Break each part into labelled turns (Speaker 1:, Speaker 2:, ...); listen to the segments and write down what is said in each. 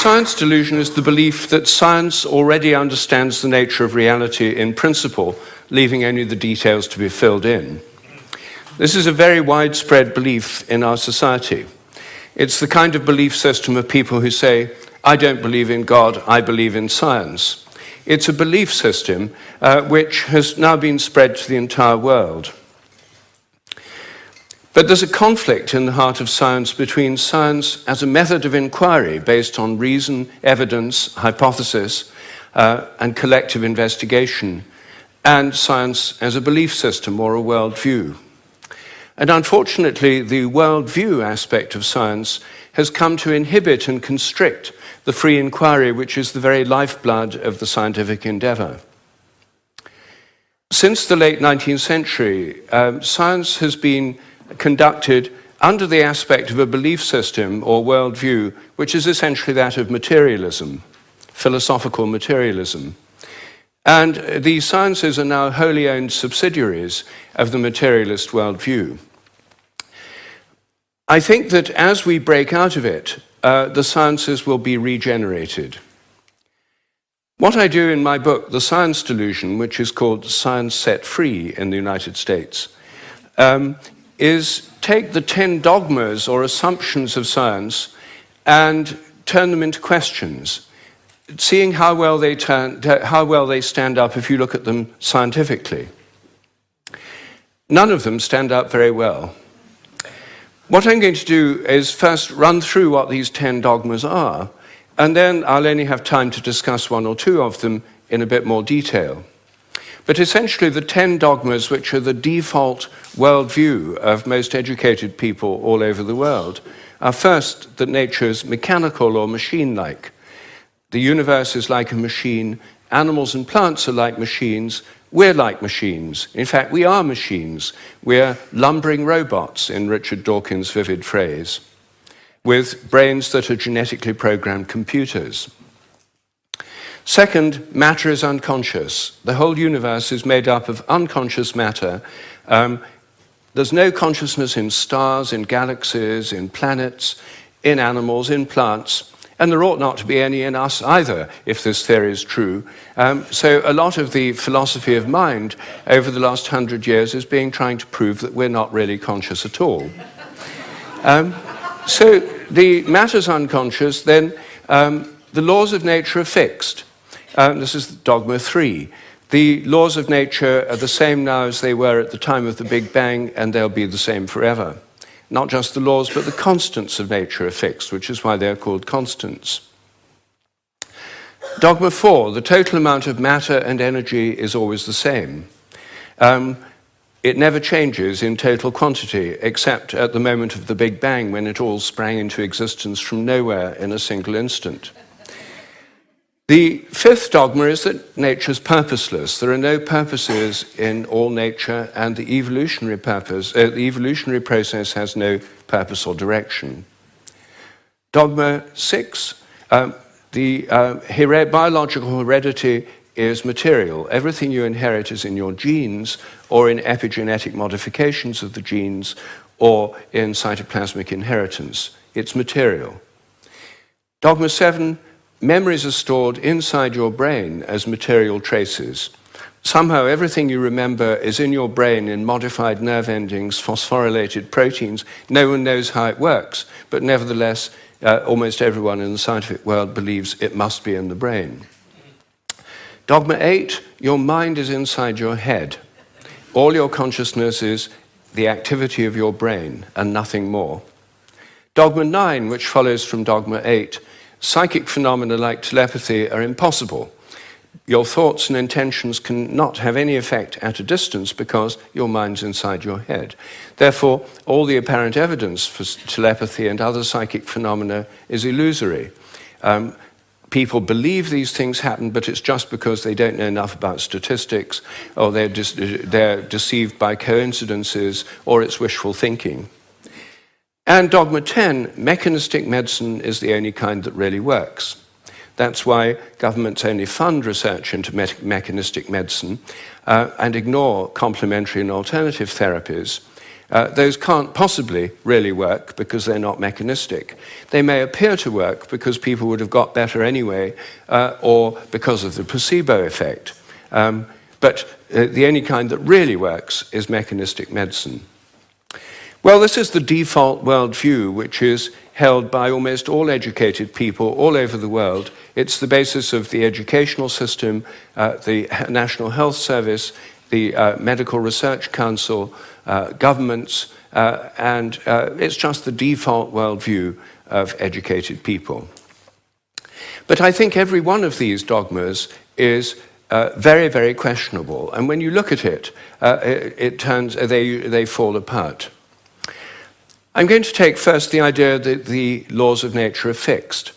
Speaker 1: science delusion is the belief that science already understands the nature of reality in principle, leaving only the details to be filled in. This is a very widespread belief in our society. It's the kind of belief system of people who say, I don't believe in God, I believe in science. It's a belief system which has now been spread to the entire world. But there's a conflict in the heart of science between science as a method of inquiry based on reason, evidence, hypothesis, and collective investigation, and science as a belief system or a worldview. And unfortunately, the worldview aspect of science has come to inhibit and constrict the free inquiry, which is the very lifeblood of the scientific endeavor. Since the late 19th century, science has been conducted under the aspect of a belief system or worldview, which is essentially that of materialism, philosophical materialism. And the sciences are now wholly owned subsidiaries of the materialist worldview. I think that as we break out of it, the sciences will be regenerated. What I do in my book, The Science Delusion, which is called Science Set Free in the United States, is take the 10 dogmas or assumptions of science and turn them into questions, seeing how well they stand up if you look at them scientifically. None of them stand up very well. What I'm going to do is first run through what these 10 dogmas are, and then I'll only have time to discuss one or two of them in a bit more detail. But essentially the 10 dogmas, which are the default worldview of most educated people all over the world, are first that nature is mechanical or machine-like. The universe is like a machine, animals and plants are like machines, we're like machines. In fact, we are machines. We're lumbering robots, in Richard Dawkins' vivid phrase, with brains that are genetically programmed computers. Second, matter is unconscious. The whole universe is made up of unconscious matter. There's no consciousness in stars, in galaxies, in planets, in animals, in plants, and there ought not to be any in us either, if this theory is true. So a lot of the philosophy of mind over the last 100 years is trying to prove that we're not really conscious at all. So the matter's unconscious, then the laws of nature are fixed. This is dogma 3. The laws of nature are the same now as they were at the time of the Big Bang, and they'll be the same forever. Not just the laws, but the constants of nature are fixed, which is why they're called constants. Dogma 4, the total amount of matter and energy is always the same. It never changes in total quantity, except at the moment of the Big Bang, when it all sprang into existence from nowhere in a single instant. The 5th dogma is that nature is purposeless. There are no purposes in all nature, and the evolutionary process has no purpose or direction. Dogma 6, biological heredity is material. Everything you inherit is in your genes, or in epigenetic modifications of the genes, or in cytoplasmic inheritance. It's material. Dogma 7, memories are stored inside your brain as material traces. Somehow everything you remember is in your brain in modified nerve endings, phosphorylated proteins. No one knows how it works, but nevertheless, almost everyone in the scientific world believes it must be in the brain. Dogma 8, your mind is inside your head. All your consciousness is the activity of your brain and nothing more. Dogma 9, which follows from dogma 8, psychic phenomena like telepathy are impossible. Your thoughts and intentions cannot have any effect at a distance because your mind's inside your head. Therefore, all the apparent evidence for telepathy and other psychic phenomena is illusory. People believe these things happen, but it's just because they don't know enough about statistics, or they're deceived by coincidences, or it's wishful thinking. And dogma 10, mechanistic medicine is the only kind that really works. That's why governments only fund research into mechanistic medicine and ignore complementary and alternative therapies. Those can't possibly really work because they're not mechanistic. They may appear to work because people would have got better anyway, or because of the placebo effect. But the only kind that really works is mechanistic medicine. Well, this is the default worldview, which is held by almost all educated people all over the world. It's the basis of the educational system, the National Health Service, the Medical Research Council, governments, and it's just the default worldview of educated people. But I think every one of these dogmas is very, very questionable, and when you look at it, they fall apart. I'm going to take first the idea that the laws of nature are fixed.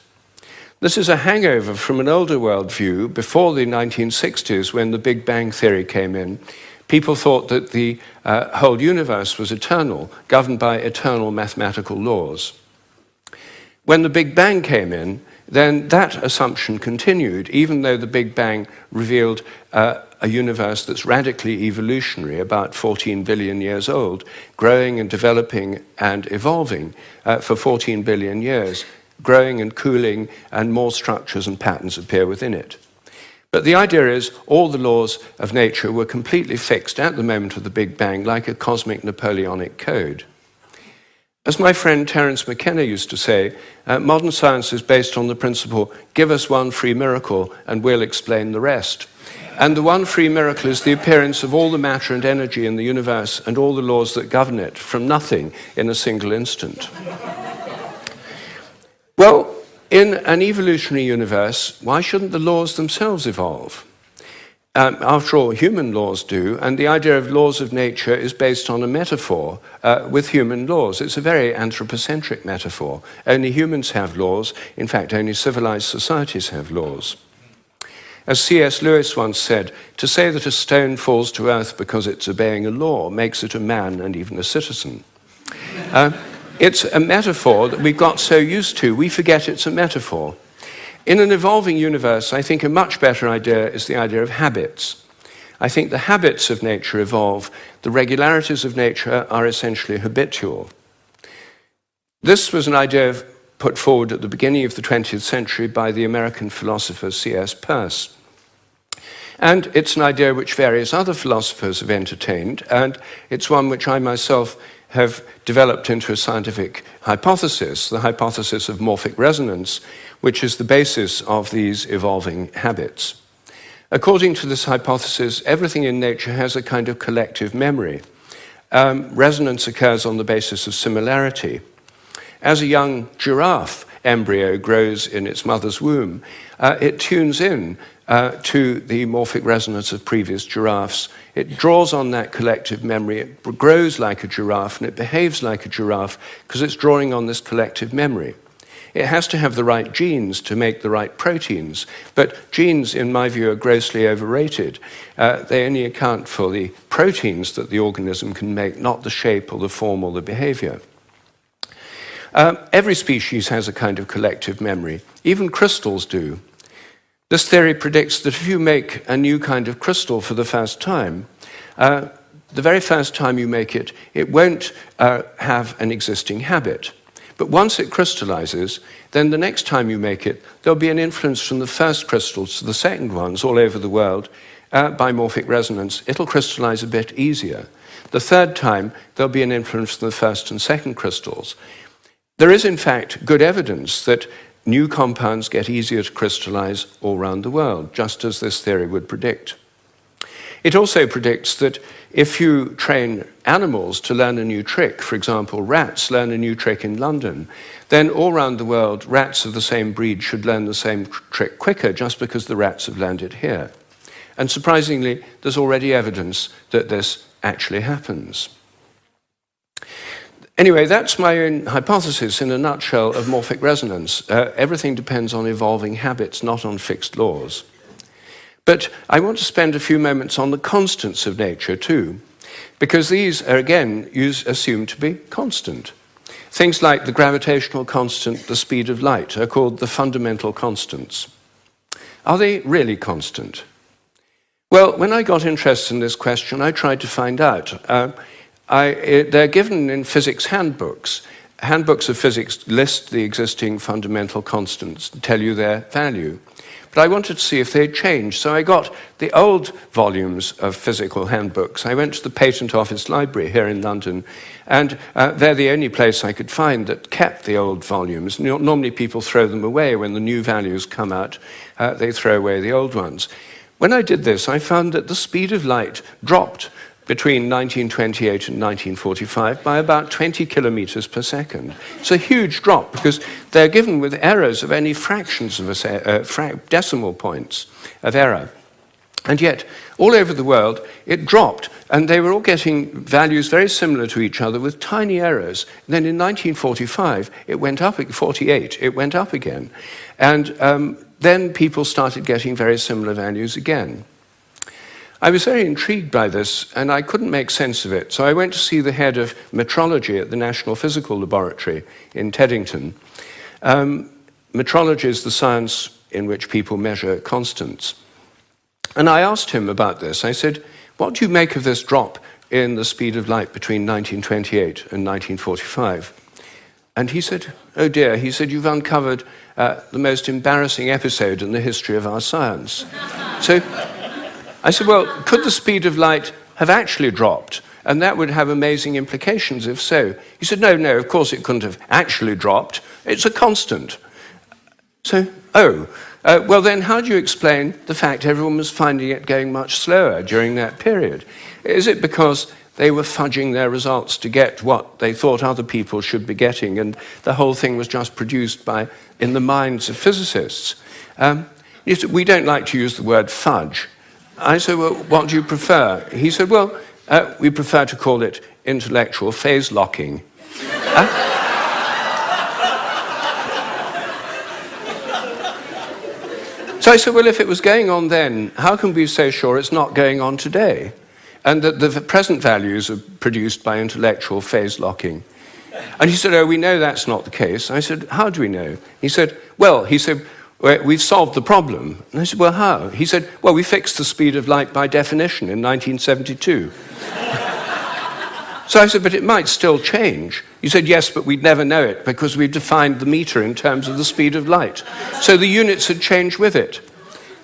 Speaker 1: This is a hangover from an older worldview before the 1960s, when the Big Bang theory came in. People thought that the whole universe was eternal, governed by eternal mathematical laws. When the Big Bang came in, then that assumption continued, even though the Big Bang revealed a universe that's radically evolutionary, about 14 billion years old, growing and developing and evolving for 14 billion years, growing and cooling, and more structures and patterns appear within it. But the idea is all the laws of nature were completely fixed at the moment of the Big Bang, like a cosmic Napoleonic code. As my friend Terence McKenna used to say, modern science is based on the principle, give us one free miracle and we'll explain the rest. And the one free miracle is the appearance of all the matter and energy in the universe and all the laws that govern it from nothing in a single instant. Well, in an evolutionary universe, why shouldn't the laws themselves evolve? After all, human laws do, and the idea of laws of nature is based on a metaphor with human laws. It's a very anthropocentric metaphor. Only humans have laws. In fact, only civilized societies have laws. As C.S. Lewis once said, to say that a stone falls to earth because it's obeying a law makes it a man and even a citizen. It's a metaphor that we've got so used to, we forget it's a metaphor. In an evolving universe, I think a much better idea is the idea of habits. I think the habits of nature evolve. The regularities of nature are essentially habitual. This was an idea put forward at the beginning of the 20th century by the American philosopher C.S. Peirce. And it's an idea which various other philosophers have entertained, and it's one which I myself have developed into a scientific hypothesis, the hypothesis of morphic resonance, which is the basis of these evolving habits. According to this hypothesis, everything in nature has a kind of collective memory. Resonance occurs on the basis of similarity. As a young giraffe embryo grows in its mother's womb, it tunes in to the morphic resonance of previous giraffes. It draws on that collective memory. It grows like a giraffe and it behaves like a giraffe because it's drawing on this collective memory. It has to have the right genes to make the right proteins, but genes, in my view, are grossly overrated. They only account for the proteins that the organism can make, not the shape or the form or the behavior. Every species has a kind of collective memory. Even crystals do. This theory predicts that if you make a new kind of crystal for the first time, the very first time you make it, it won't have an existing habit. But once it crystallizes, then the next time you make it, there'll be an influence from the first crystals to the second ones all over the world by morphic resonance. It'll crystallize a bit easier. The third time, there'll be an influence from the first and second crystals. There is, in fact, good evidence that new compounds get easier to crystallize all around the world, just as this theory would predict. It also predicts that if you train animals to learn a new trick, for example, rats learn a new trick in London, then all around the world, rats of the same breed should learn the same trick quicker just because the rats have learned it here. And surprisingly, there's already evidence that this actually happens. Anyway, that's my own hypothesis in a nutshell of morphic resonance. Everything depends on evolving habits, not on fixed laws. But I want to spend a few moments on the constants of nature too, because these are, again, assumed to be constant. Things like the gravitational constant, the speed of light, are called the fundamental constants. Are they really constant? Well, when I got interested in this question, I tried to find out. they're given in physics handbooks. Handbooks of physics list the existing fundamental constants and tell you their value. But I wanted to see if they'd changed, so I got the old volumes of physical handbooks. I went to the Patent Office Library here in London, and they're the only place I could find that kept the old volumes. Normally people throw them away when the new values come out. They throw away the old ones. When I did this, I found that the speed of light dropped between 1928 and 1945 by about 20 kilometers per second. It's a huge drop because they're given with errors of only fractions of decimal points of error. And yet, all over the world, it dropped, and they were all getting values very similar to each other with tiny errors. And then in 1945, it went up, 48, it went up again. And then people started getting very similar values again. I was very intrigued by this, and I couldn't make sense of it. So I went to see the head of metrology at the National Physical Laboratory in Teddington. Metrology is the science in which people measure constants. And I asked him about this. I said, what do you make of this drop in the speed of light between 1928 and 1945? And he said, oh dear, he said, you've uncovered the most embarrassing episode in the history of our science. So I said, well, could the speed of light have actually dropped? And that would have amazing implications if so. He said, no, of course it couldn't have actually dropped. It's a constant. So, well then how do you explain the fact everyone was finding it going much slower during that period? Is it because they were fudging their results to get what they thought other people should be getting, and the whole thing was just produced in the minds of physicists? We don't like to use the word fudge. I said, well, what do you prefer? He said, well, we prefer to call it intellectual phase locking. So I said, well, if it was going on then, how can we be so sure it's not going on today? And that the present values are produced by intellectual phase locking. And he said, oh, we know that's not the case. I said, how do we know? He said, we've solved the problem. And I said, well, how? He said, well, we fixed the speed of light by definition in 1972. So I said, but it might still change. He said, yes, but we'd never know it because we've defined the meter in terms of the speed of light. So the units had changed with it.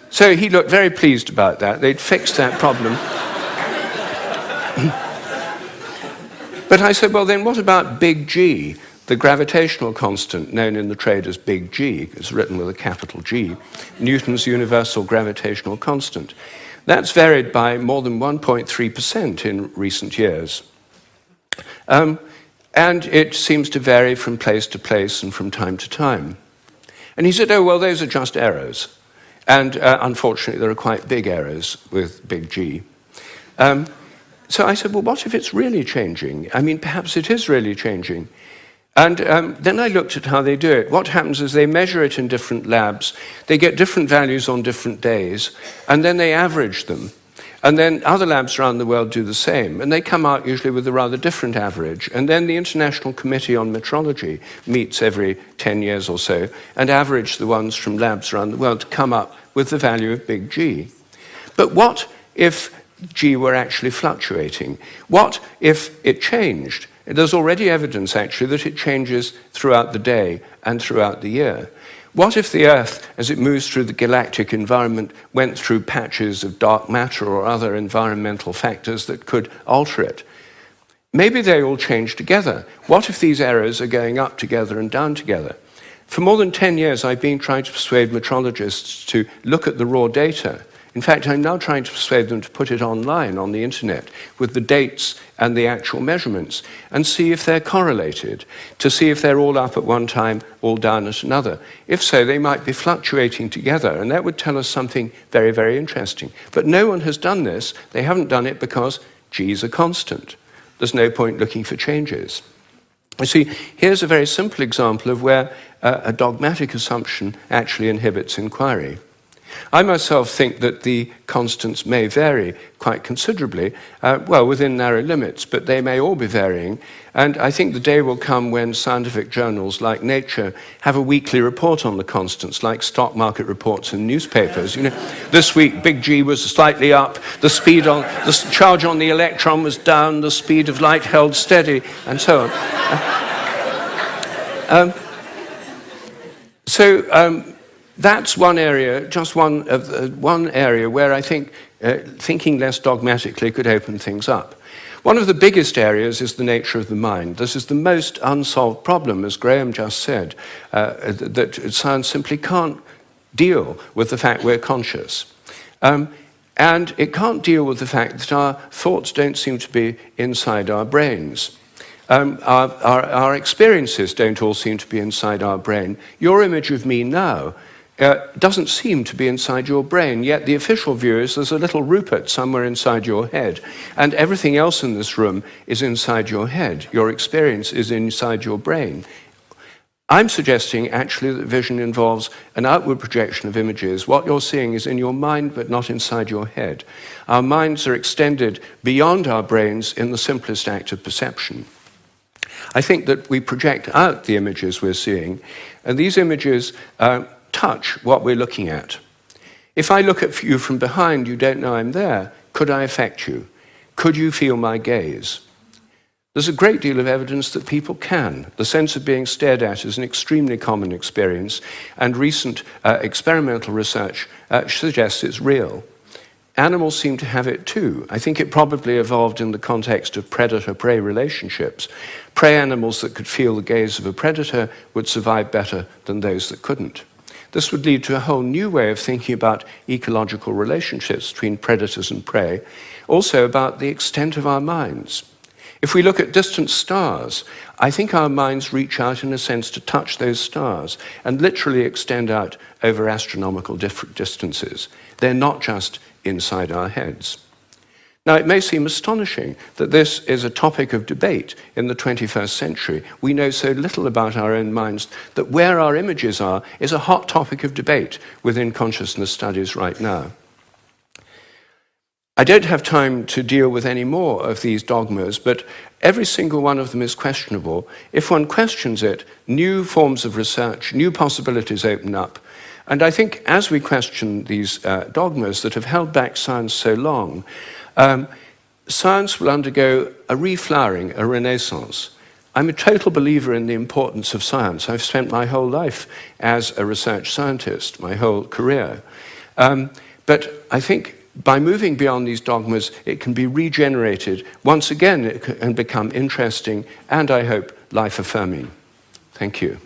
Speaker 1: So he looked very pleased about that. They'd fixed that problem. But I said, well, then what about big G? The gravitational constant, known in the trade as big G, is written with a capital G, Newton's universal gravitational constant. That's varied by more than 1.3% in recent years. And it seems to vary from place to place and from time to time. And he said, oh, well, those are just errors. And unfortunately, there are quite big errors with big G. So I said, well, what if it's really changing? I mean, perhaps it is really changing. And then I looked at how they do it. What happens is they measure it in different labs. They get different values on different days, and then they average them. And then other labs around the world do the same, and they come out usually with a rather different average. And then the International Committee on Metrology meets every 10 years or so and average the ones from labs around the world to come up with the value of big G. But what if G were actually fluctuating? What if it changed? There's already evidence, actually, that it changes throughout the day and throughout the year. What if the Earth, as it moves through the galactic environment, went through patches of dark matter or other environmental factors that could alter it? Maybe they all change together. What if these errors are going up together and down together? For more than 10 years, I've been trying to persuade metrologists to look at the raw data. In fact, I'm now trying to persuade them to put it online on the internet with the dates and the actual measurements and see if they're correlated, to see if they're all up at one time, all down at another. If so, they might be fluctuating together, and that would tell us something very, very interesting. But no one has done this. They haven't done it because G is a constant. There's no point looking for changes. You see, here's a very simple example of where a dogmatic assumption actually inhibits inquiry. I myself think that the constants may vary quite considerably, well, within narrow limits, but they may all be varying. And I think the day will come when scientific journals like Nature have a weekly report on the constants, like stock market reports in newspapers. You know, this week, big G was slightly up, the charge on the electron was down, the speed of light held steady, and so on. That's one area, just one area where I think thinking less dogmatically could open things up. One of the biggest areas is the nature of the mind. This is the most unsolved problem, as Graham just said, that science simply can't deal with the fact we're conscious. And it can't deal with the fact that our thoughts don't seem to be inside our brains. Our experiences don't all seem to be inside our brain. Your image of me now doesn't seem to be inside your brain, yet the official view is there's a little Rupert somewhere inside your head, and everything else in this room is inside your head. Your experience is inside your brain. I'm suggesting actually that vision involves an outward projection of images. What you're seeing is in your mind, but not inside your head. Our minds are extended beyond our brains in the simplest act of perception. I think that we project out the images we're seeing, and these images touch what we're looking at. If I look at you from behind, you don't know I'm there. Could I affect you? Could you feel my gaze? There's a great deal of evidence that people can. The sense of being stared at is an extremely common experience, and recent experimental research suggests it's real. Animals seem to have it too. I think it probably evolved in the context of predator-prey relationships. Prey animals that could feel the gaze of a predator would survive better than those that couldn't. This would lead to a whole new way of thinking about ecological relationships between predators and prey, also about the extent of our minds. If we look at distant stars, I think our minds reach out in a sense to touch those stars and literally extend out over astronomical distances. They're not just inside our heads. Now, it may seem astonishing that this is a topic of debate in the 21st century. We know so little about our own minds that where our images are is a hot topic of debate within consciousness studies right now. I don't have time to deal with any more of these dogmas, but every single one of them is questionable. If one questions it, new forms of research, new possibilities open up. And I think as we question these dogmas that have held back science so long, science will undergo a reflowering, a renaissance. I'm a total believer in the importance of science. I've spent my whole life as a research scientist, my whole career. But I think by moving beyond these dogmas, it can be regenerated. Once again, it can become interesting and, I hope, life-affirming. Thank you.